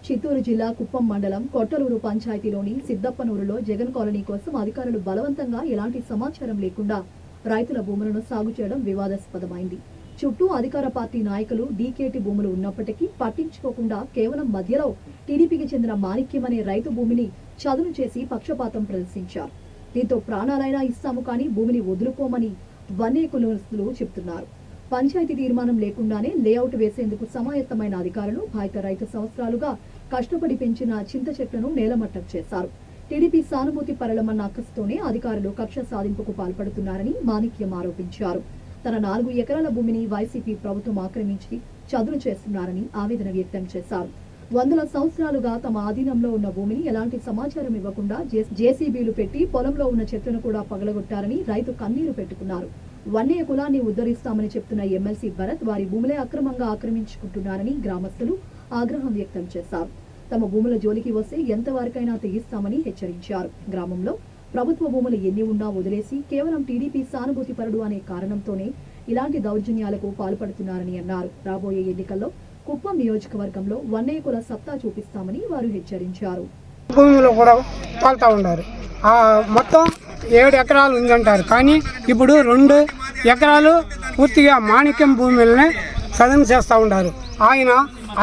చిత్తూరు జిల్లా కుప్పం మండలం కొట్టలూరు పంచాయతీలోని సిద్దప్పనూరులో జగన్ కాలనీ కోసం అధికారులు బలవంతంగా ఎలాంటి సమాచారం లేకుండా రైతుల భూములను సాగు చేయడం వివాదాస్పదమైంది. చుట్టూ అధికార పార్టీ నాయకులు డీకేటీ భూములు ఉన్నప్పటికీ పట్టించుకోకుండా కేవలం మధ్యలో టీడీపీకి చెందిన మాణిక్యం అనే రైతు భూమిని చదును చేసి పక్షపాతం ప్రదర్శించారు. దీంతో ప్రాణాలైనా ఇస్తాము కానీ భూమిని వదులుకోమని వన్య కులస్తులు చెబుతున్నారు. పంచాయతీ తీర్మానం లేకుండానే లేఅవుట్ వేసేందుకు సమాయత్తమైన అధికారులు బాధిత రైతు సంవత్సరాలుగా కష్టపడి పెంచిన చింత చెట్లను నేలమట్టం చేశారు. టీడీపీ సానుభూతి పరలమన్న అక్కసుతోనే అధికారులు కక్ష సాధింపుకు పాల్పడుతున్నారని మాణిక్యం ఆరోపించారు. తన 4 ఎకరాల భూమిని వైసీపీ ప్రభుత్వం ఆక్రమించి చదును చేస్తున్నారని ఆవేదన వ్యక్తం చేశారు. వందల సంవత్సరాలుగా తమ ఆధీనంలో ఉన్న భూమిని ఎలాంటి సమాచారం ఇవ్వకుండా జేసీబీలు పెట్టి పొలంలో ఉన్న చెట్లను కూడా పగలగొట్టారని రైతు కన్నీరు పెట్టుకున్నారు. వన్య కులాన్ని ఉద్ధరిస్తామని చెప్తున్న ఎమ్మెల్సీ భరత్ వారి భూములే అక్రమంగా ఆక్రమించుకుంటున్నారని గ్రామస్తులు ఆగ్రహం వ్యక్తం చేశారు. తమ భూముల జోలికి వస్తే ఎంతవరకైనా తెగిస్తామని హెచ్చరించారు. గ్రామంలో ప్రభుత్వ భూములు ఎన్ని ఉన్నా వదిలేసి కేవలం టీడీపీ సానుభూతి పరుడు అనే కారణంతోనే ఇలాంటి దౌర్జన్యాలకు పాల్పడుతున్నారని అన్నారు. రాబోయే ఎన్నికల్లో కుప్పం నియోజకవర్గంలో వన్య కుల సత్తా చూపిస్తామని వారు హెచ్చరించారు. భూమిలో కూడా పాల్తా ఉన్నారు. మొత్తం 7 ఎకరాలు ఉందంటారు, కానీ ఇప్పుడు 2 ఎకరాలు పూర్తిగా మాణిక్యం భూమిని సదనం చేస్తూ ఉన్నారు. ఆయన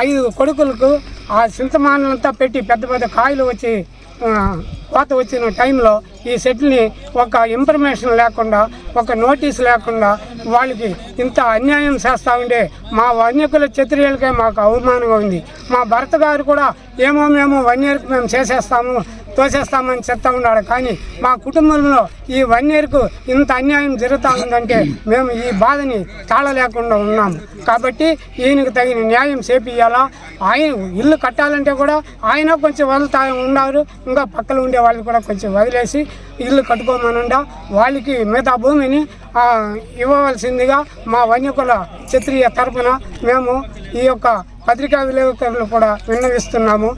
5 కొడుకులకు ఆ చింతమానంతా పెట్టి పెద్ద పెద్ద కాయలు వచ్చి కోత వచ్చిన టైంలో ఈ సెట్ని ఒక ఇన్ఫర్మేషన్ లేకుండా, ఒక నోటీస్ లేకుండా వాళ్ళకి ఇంత అన్యాయం చేస్తూ ఉండే మా వన్యకుల క్షత్రియులకే మాకు అవమానంగా ఉంది. మా భర్త గారు కూడా మేము వన్యకు మేము తోసేస్తామని చెప్తా ఉన్నాడు. కానీ మా కుటుంబంలో ఈ వన్యకు ఇంత అన్యాయం జరుగుతూ ఉందంటే మేము ఈ బాధని తాళలేకుండా ఉన్నాము. కాబట్టి ఈయనకు తగిన న్యాయం చేపియాలా. ఆయన ఇల్లు కట్టాలంటే కూడా ఆయన కొంచెం వదులుతా ఉన్నారు. ఇంకా పక్కన ఉండే వాళ్ళు కూడా కొంచెం వదిలేసి ఇల్లు కట్టుకోమనుండా వాళ్ళకి మిగతా భూమిని ఇవ్వవలసిందిగా మా వన్యకుల క్షత్రియ తరపున మేము ఈ యొక్క పత్రికా విలేకరులు కూడా విన్నవిస్తున్నాము.